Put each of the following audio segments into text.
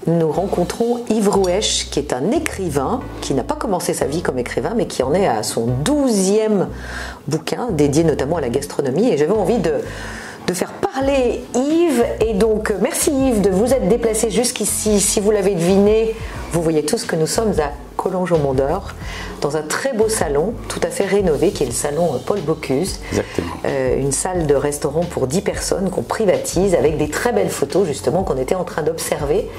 nous rencontrons Yves Rouèche, qui est un écrivain, qui n'a pas commencé sa vie comme écrivain, mais qui en est à son 12e bouquin, dédié notamment à la gastronomie. Et j'avais envie de faire parler Yves. Et donc, merci Yves de vous être déplacé jusqu'ici. Si vous l'avez deviné, vous voyez tous que nous sommes à Collonges-au-Mont-d'Or, dans un très beau salon, tout à fait rénové, qui est le salon Paul Bocuse. Exactement. Une salle de restaurant pour 10 personnes qu'on privatise, avec des très belles photos, justement, qu'on était en train d'observer.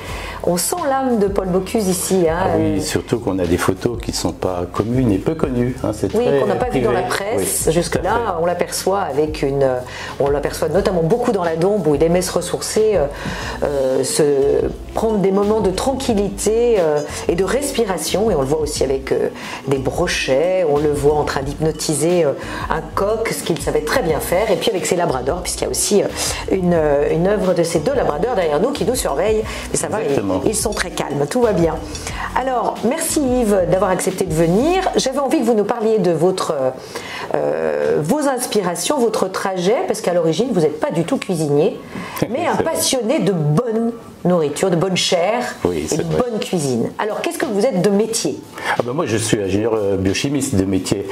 On sent l'âme de Paul Bocuse ici. Hein, ah oui, surtout qu'on a des photos qui ne sont pas communes et peu connues. Hein, oui, qu'on n'a pas vu dans la presse. Oui, jusque-là, on l'aperçoit avec une... On l'aperçoit notamment beaucoup dans la Dombe, où il aimait se ressourcer, prendre des moments de tranquillité et de respiration. Et on le voit aussi avec des brochets, on le voit en train d'hypnotiser un coq, ce qu'il savait très bien faire, et puis avec ses labradors, puisqu'il y a aussi une œuvre de ces 2 labradors derrière nous qui nous surveillent. Mais ça va, ils sont très calmes, tout va bien. Alors, merci Yves d'avoir accepté de venir. J'avais envie que vous nous parliez de vos inspirations, votre trajet, parce qu'à l'origine, vous n'êtes pas du tout cuisinier, mais un passionné de bonne nourriture, de bonne chair et de bonne cuisine. Alors, qu'est-ce que vous êtes de métier? Moi, je suis ingénieur biochimiste de métier,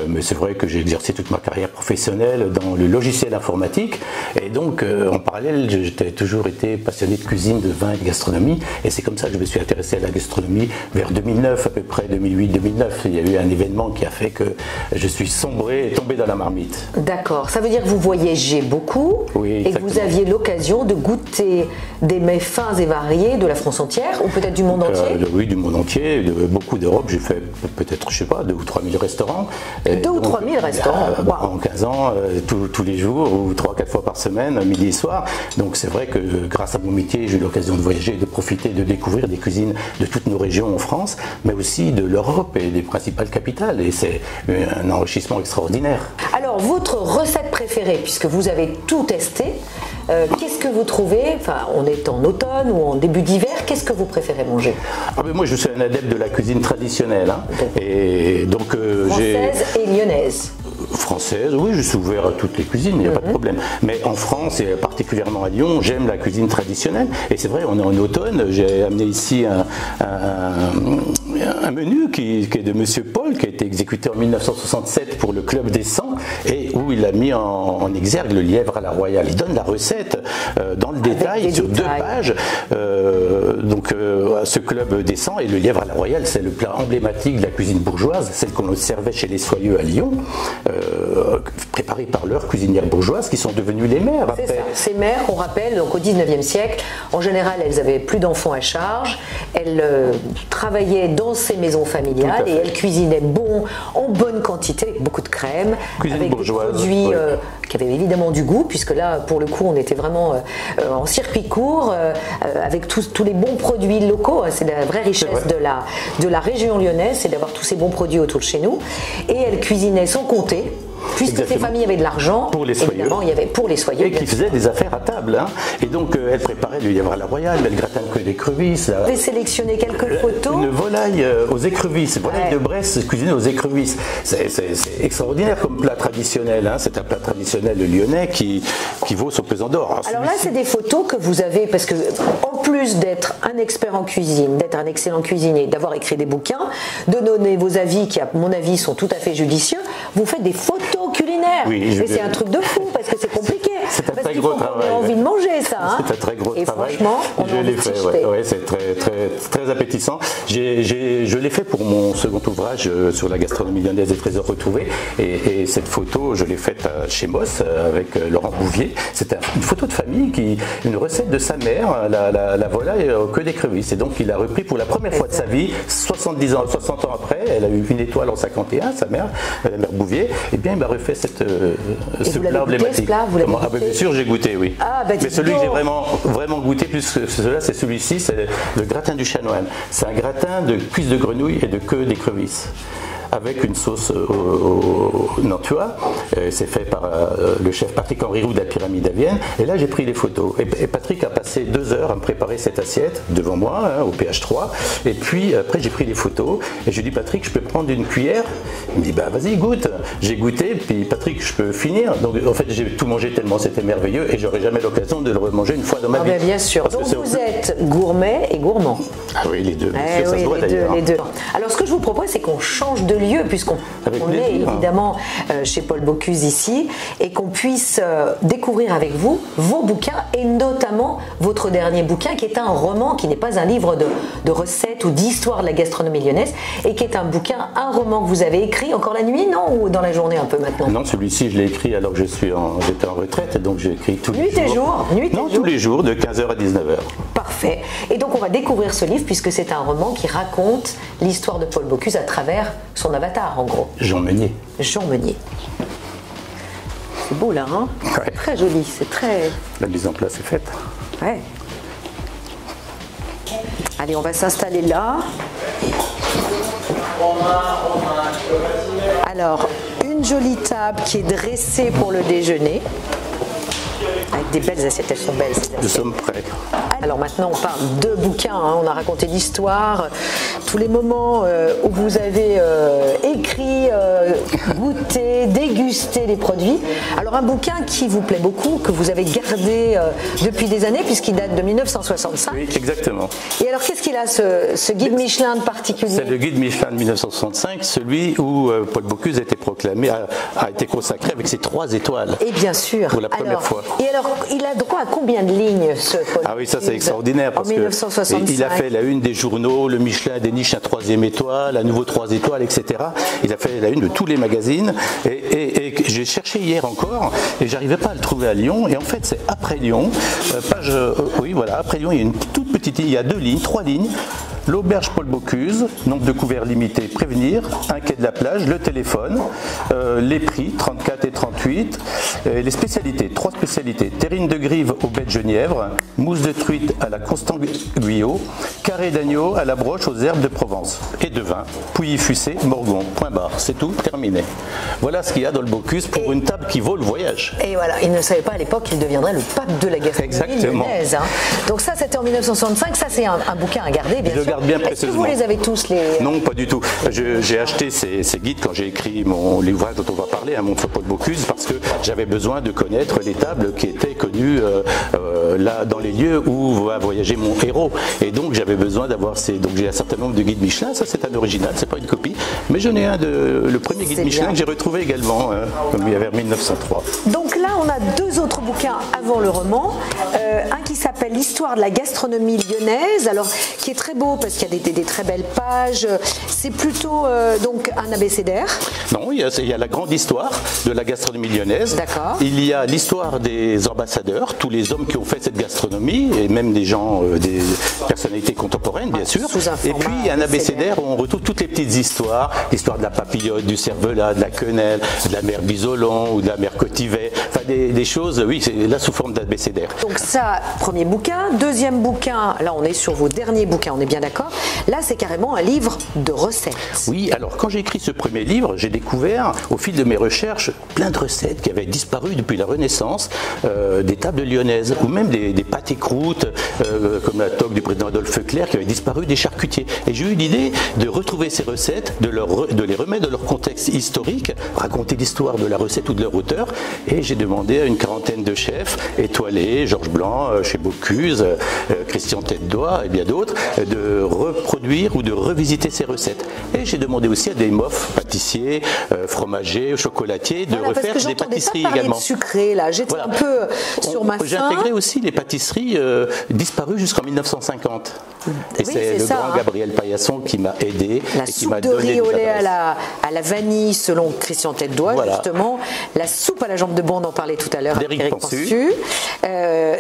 mais c'est vrai que j'ai exercé toute ma carrière professionnelle dans le logiciel informatique, et donc en parallèle, j'ai toujours été passionné de cuisine, de vin et de gastronomie, et c'est comme ça que je me suis intéressé à la gastronomie vers 2009, à peu près 2008-2009. Il y a eu un événement qui a fait que je suis sombré et tombé dans la marmite. D'accord, ça veut dire que vous voyagez beaucoup, et que vous aviez l'occasion de goûter des mets fins et variés de la France entière, ou peut-être du monde entier? Oui, du monde entier, de beaucoup d'Europe. J'ai fait peut-être, je sais pas, 2 ou 3 000 restaurants. 2 ou 3 000 restaurants En 15 ans, tous les jours, ou 3-4 fois par semaine, midi et soir. Donc c'est vrai que grâce à mon métier, j'ai eu l'occasion de voyager, de profiter, de découvrir des cuisines de toutes nos régions en France, mais aussi de l'Europe et des principales capitales. Et c'est un enrichissement extraordinaire. Alors, votre recette préférée, puisque vous avez tout testé, qu'est-ce que vous trouvez, enfin on est en automne ou en début d'hiver, qu'est-ce que vous préférez manger? Moi je suis un adepte de la cuisine traditionnelle, hein. Et donc française et lyonnaise. Française, oui, je suis ouvert à toutes les cuisines, il n'y a pas de problème. Mais en France, et particulièrement à Lyon, j'aime la cuisine traditionnelle. Et c'est vrai, on est en automne, j'ai amené ici un menu qui est de Monsieur Paul, qui a été exécuté en 1967 pour le Club des 100, et où il a mis en exergue le lièvre à la royale. Il donne la recette dans le détail, sur 2 pages. Ce Club des 100, et le lièvre à la royale, c'est le plat emblématique de la cuisine bourgeoise, celle qu'on servait chez les Soyeux à Lyon. Préparées par leurs cuisinières bourgeoises qui sont devenues les mères. C'est ça. Ces mères, on rappelle, donc au 19e siècle, en général, elles avaient plus d'enfants à charge, elles travaillaient dans ces maisons familiales et elles cuisinaient bon, en bonne quantité, avec beaucoup de crème, avec bourgeoise, des produits qui avaient évidemment du goût, puisque là, pour le coup, on était vraiment en circuit court, avec tous les bons produits locaux. C'est la vraie richesse de la région lyonnaise, c'est d'avoir tous ces bons produits autour de chez nous. Et elles cuisinaient sans compter. Puisque ces familles avaient de l'argent, pour les soyeux, évidemment, il y avait pour les soyeux. Et qui faisaient des affaires à table. Hein. Et donc, elle préparait le lièvre à la royale, elle gratin de queue d'écrevisse. Vous avez sélectionné quelques photos. Une volaille aux écrevisses, volaille de Bresse cuisinée aux écrevisses. C'est extraordinaire comme plat traditionnel. Hein. C'est un plat traditionnel lyonnais qui vaut son pesant d'or. Alors là, c'est des photos que vous avez, parce que en plus d'être un expert en cuisine, d'être un excellent cuisinier, d'avoir écrit des bouquins, de donner vos avis qui, à mon avis, sont tout à fait judicieux, vous faites des photos culinaires. Oui, mais c'est un truc de fou, parce que c'est compliqué. C'est un très gros travail. On a envie de manger ça. Hein. C'est un très gros travail. Franchement, je l'ai fait. C'est très appétissant. Je l'ai fait pour mon second ouvrage sur la gastronomie lyonnaise et trésors retrouvés. Et cette photo, je l'ai faite chez Moss avec Laurent Bouvier. C'est une photo de famille, une recette de sa mère, la volaille que d'écrevisses. Et donc il a repris pour la première fois de sa vie, 60 ans après, elle a eu une étoile en 51, sa mère, la mère Bouvier. Et bien il m'a refait ce plat emblématique. Bien sûr, j'ai goûté, oui. Mais celui que j'ai vraiment goûté plus que cela, c'est celui-ci, c'est le gratin du chanoine. C'est un gratin de cuisses de grenouille et de queue d'écrevisse. avec une sauce au Nantua. C'est fait par le chef Patrick-Henri Roux de la Pyramide à Vienne. Et là, j'ai pris les photos. Et Patrick a passé 2 heures à me préparer cette assiette devant moi, au pH3. Et puis après, j'ai pris les photos. Et je lui dis, Patrick, je peux prendre une cuillère? Il me dit, bah vas-y, goûte. J'ai goûté. Puis Patrick, je peux finir. Donc en fait, j'ai tout mangé tellement c'était merveilleux. Et j'aurais jamais l'occasion de le remanger une fois dans ma vie. Bien sûr. Donc vous êtes gourmet et gourmand. Ah oui, les deux. Bien sûr, ça se voit d'ailleurs. Les deux. Alors ce que je vous propose, c'est qu'on change de lieu, puisqu'on est évidemment chez Paul Bocuse ici, et qu'on puisse découvrir avec vous vos bouquins, et notamment votre dernier bouquin, qui est un roman, qui n'est pas un livre de recettes ou d'histoire de la gastronomie lyonnaise, et qui est un bouquin, un roman que vous avez écrit encore la nuit, non? Ou dans la journée un peu maintenant? Non, celui-ci, je l'ai écrit alors que j'étais en retraite, donc j'ai écrit tous les jours. Tous les jours, de 15h à 19h. Parfait. Et donc on va découvrir ce livre, puisque c'est un roman qui raconte l'histoire de Paul Bocuse à travers son avatar, en gros. Jean Meunier. Jean Meunier. C'est beau là, hein? Ouais. Très joli, c'est très... La mise en place est faite. Ouais. Allez, on va s'installer là. Alors, une jolie table qui est dressée pour le déjeuner. Avec des belles assiettes, elles sont belles. Nous sommes prêts. Alors maintenant, on parle de bouquins, hein. On a raconté l'histoire, tous les moments où vous avez écrit, goûté, dégusté les produits. Alors un bouquin qui vous plaît beaucoup, que vous avez gardé depuis des années, puisqu'il date de 1965. Oui, exactement. Et alors qu'est-ce qu'il a, ce guide Michelin de particulier? C'est le guide Michelin de 1965, celui où Paul Bocuse a été proclamé, a été consacré avec ses 3 étoiles. Et bien sûr. Pour la première fois. Et alors, il a droit à combien de lignes, ce Paul Ah oui, ça c'est extraordinaire, parce qu'il a fait la une des journaux, le Michelin déniche un 3e étoile, à nouveau 3 étoiles, etc. Il a fait la une de tous les magazines, et j'ai cherché hier encore, et j'arrivais pas à le trouver à Lyon, et en fait c'est après Lyon, après Lyon, il y a une toute petite ligne, il y a 2 lignes, 3 lignes. L'auberge Paul Bocuse, nombre de couverts limité, prévenir, un quai de la plage, le téléphone, les prix 34 et 38, les spécialités, 3 spécialités, terrine de grive au baies de genièvre, mousse de truite à la Constant Guyot, carré d'agneau à la broche aux herbes de Provence, et de vin, Pouilly Fussé, Morgon, point barre, c'est tout, terminé. Voilà ce qu'il y a dans le Bocuse pour une table qui vaut le voyage. Et voilà, il ne savait pas à l'époque qu'il deviendrait le pape de la gastronomie lyonnaise. Hein. Donc ça c'était en 1965, ça c'est un bouquin à garder, bien sûr. Bien Est-ce que vous les avez tous les... Non, pas du tout. J'ai acheté ces guides quand j'ai écrit l'ouvrage dont on va parler, Mon Paul Bocuse, parce que j'avais besoin de connaître les tables qui étaient connues là dans les lieux où va voyager mon héros. Et donc j'avais besoin d'avoir donc j'ai un certain nombre de guides Michelin. Ça c'est un original, c'est pas une copie, mais j'en ai un le premier guide Michelin que j'ai retrouvé également, comme il y avait en 1903. Donc là on a 2 autres bouquins avant le roman, un qui s'appelle L'histoire de la gastronomie lyonnaise, alors qui est très beau parce qu'il y a des très belles pages. C'est plutôt donc un abécédaire. Non, il y a la grande histoire de la gastronomie lyonnaise. D'accord. Il y a l'histoire des ambassadeurs, tous les hommes qui ont fait cette gastronomie, et même des gens, des personnalités contemporaines, bien sûr. Et puis il y a un abécédaire où on retrouve toutes les petites histoires, l'histoire de la papillote, du cervelas, de la quenelle, de la mère Bisolon ou de la mère Cotivet. Enfin des choses, oui, c'est là sous forme d'abécédaire. Donc ça, premier bouquin. Deuxième bouquin, là on est sur vos derniers bouquins, on est bien d'accord. Là c'est carrément un livre de recettes. Oui, alors quand j'ai écrit ce premier livre, j'ai découvert au fil de mes recherches plein de recettes qui avaient disparu depuis la Renaissance, des tables lyonnaises, ou même des pâtes et croûtes, comme la toque du président Adolphe Clerc qui avait disparu des charcutiers. Et j'ai eu l'idée de retrouver ces recettes, de les remettre dans leur contexte historique, raconter l'histoire de la recette ou de leur auteur, et j'ai demandé à une quarantaine de chefs étoilés, Georges Blanc, chez Bocuse, Christian Tête-Doigt et bien d'autres, de reproduire ou de revisiter ces recettes. Et j'ai demandé aussi à des mofs, pâtissiers, fromagers, chocolatiers, de refaire des pâtisseries également. De sucré, là, j'étais un peu sur ma faim. J'ai intégré aussi les pâtisseries disparues jusqu'en 1950. Et c'est le grand Gabriel Paillasson qui m'a aidé et qui m'a donné riz au lait à la vanille, selon Christian Tête-Doigt, justement. La soupe à la jambe de bois, on en parlait tout à l'heure avec Éric Pensu.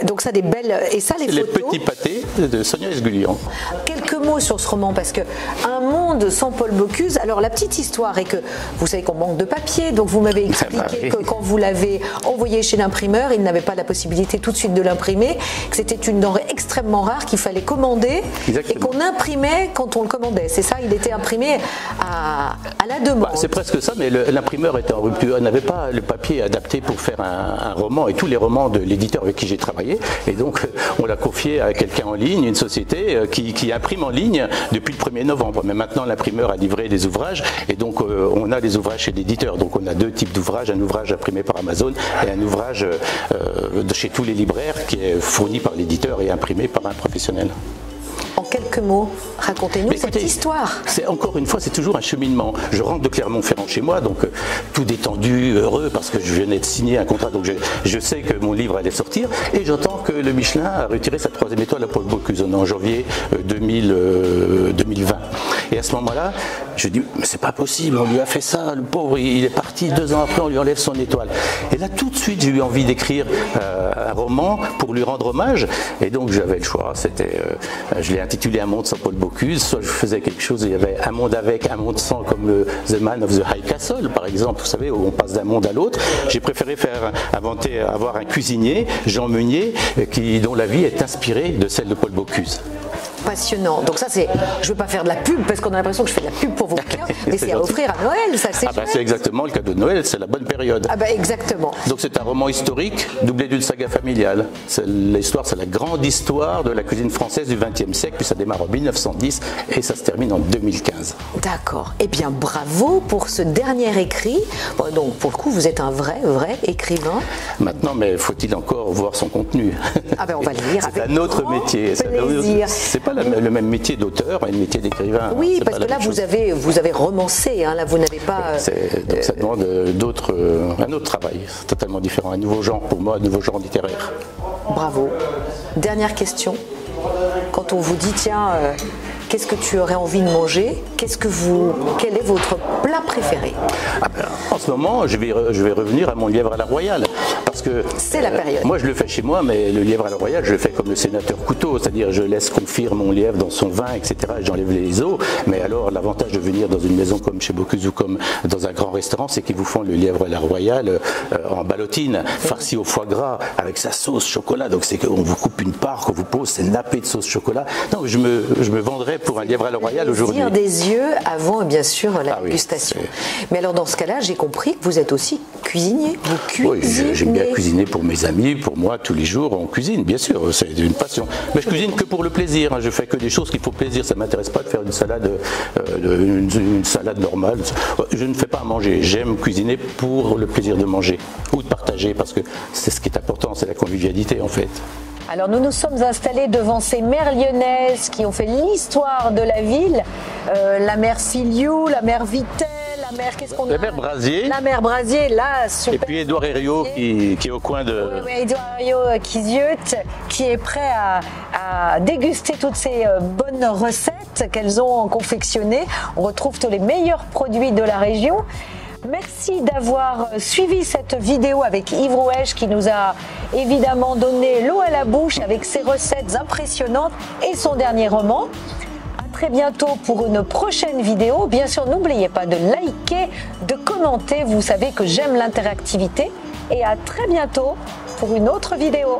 Donc ça, des belles... Et ça, les photos... Les petits pâtés de Sonia Esgulian. Quelques mots sur ce roman, parce que un monde monde sans Paul Bocuse. Alors la petite histoire est que vous savez qu'on manque de papier, donc vous m'avez expliqué que quand vous l'avez envoyé chez l'imprimeur, il n'avait pas la possibilité tout de suite de l'imprimer, que c'était une denrée extrêmement rare qu'il fallait commander et qu'on imprimait quand on le commandait. C'est ça, il était imprimé à la demande. C'est presque ça, mais l'imprimeur était en rupture. Il n'avait pas le papier adapté pour faire un roman, et tous les romans de l'éditeur avec qui j'ai travaillé. Et donc, on l'a confié à quelqu'un en ligne, une société qui imprime en ligne depuis le 1er novembre. Mais maintenant, l'imprimeur a livré des ouvrages, et donc on a des ouvrages chez l'éditeur. Donc on a deux types d'ouvrages, un ouvrage imprimé par Amazon et un ouvrage de chez tous les libraires qui est fourni par l'éditeur et imprimé par un professionnel. En quelques mots, racontez-nous cette histoire. Encore une fois, c'est toujours un cheminement. Je rentre de Clermont-Ferrand chez moi, donc tout détendu, heureux, parce que je venais de signer un contrat, donc je sais que mon livre allait sortir, et j'entends que le Michelin a retiré sa 3e étoile à Paul Bocuse en janvier 2020. Et à ce moment-là, je dis, mais c'est pas possible, on lui a fait ça, le pauvre, il est parti 2 ans après, on lui enlève son étoile. Et là, tout de suite, j'ai eu envie d'écrire un roman pour lui rendre hommage, et donc j'avais le choix. Je l'ai intitulé Un monde sans Paul Bocuse. Soit je faisais quelque chose, il y avait un monde avec, un monde sans, comme The Man of the High Castle, par exemple, vous savez, où on passe d'un monde à l'autre. J'ai préféré avoir un cuisinier, Jean Meunier, dont la vie est inspirée de celle de Paul Bocuse. Passionnant. Donc ça, je ne veux pas faire de la pub parce qu'on a l'impression que je fais de la pub pour vos clients, mais c'est à offrir à Noël, ça c'est c'est exactement le cadeau de Noël, c'est la bonne période. Exactement. Donc c'est un roman historique doublé d'une saga familiale. L'histoire, c'est la grande histoire de la cuisine française du XXe siècle, puis ça démarre en 1910 et ça se termine en 2015. D'accord. Eh bien, bravo pour ce dernier écrit. Bon, donc pour le coup, vous êtes un vrai écrivain. Maintenant, mais faut-il encore voir son contenu? On va le lire. C'est un autre métier. C'est pas le même métier d'auteur, mais le métier d'écrivain. Oui, parce que là, vous avez romancé, hein, là, vous n'avez pas... Donc ça demande un autre travail, totalement différent, un nouveau genre pour moi, un nouveau genre littéraire. Bravo. Dernière question. Quand on vous dit, tiens, qu'est-ce que tu aurais envie de manger? Quel est votre plat préféré? En ce moment, je vais revenir à mon lièvre à la royale. Parce que c'est la période. Moi, je le fais chez moi, mais le lièvre à la royale, je le fais comme le sénateur Couteau, c'est-à-dire je laisse confire mon lièvre dans son vin, etc. Et j'enlève les os. Mais alors, l'avantage de venir dans une maison comme chez Bocuse ou comme dans un grand restaurant, c'est qu'ils vous font le lièvre à la royale en ballotine, farci au foie gras, avec sa sauce chocolat. Donc c'est qu'on vous coupe une part, qu'on vous pose, c'est nappé de sauce chocolat. Donc je me vendrais pour un lièvre à la royale aujourd'hui. Des yeux avant, bien sûr, la dégustation. Mais alors, dans ce cas-là, j'ai compris que vous êtes aussi cuisinier. Vous cuisinez. Oui, j'aime bien cuisiner pour mes amis, pour moi, tous les jours, on cuisine, bien sûr, c'est une passion. Mais je cuisine que pour le plaisir, hein. Je fais que des choses qui font plaisir, ça ne m'intéresse pas de faire une salade normale. Je ne fais pas à manger, j'aime cuisiner pour le plaisir de manger ou de partager, parce que c'est ce qui est important, c'est la convivialité en fait. Alors nous nous sommes installés devant ces mères lyonnaises qui ont fait l'histoire de la ville, la mère Filiou, la mère Vitel, la mère La mère Brasier. La mère Brasier, là, super. Et puis Édouard Herriot qui est au coin de... Oui, Édouard Herriot qui ziote, qui est prêt à déguster toutes ces bonnes recettes qu'elles ont confectionnées. On retrouve tous les meilleurs produits de la région. Merci d'avoir suivi cette vidéo avec Yves Rouèche qui nous a évidemment donné l'eau à la bouche avec ses recettes impressionnantes et son dernier roman. À très bientôt pour une prochaine vidéo. Bien sûr, n'oubliez pas de liker, de commenter. Vous savez que j'aime l'interactivité. Et à très bientôt pour une autre vidéo.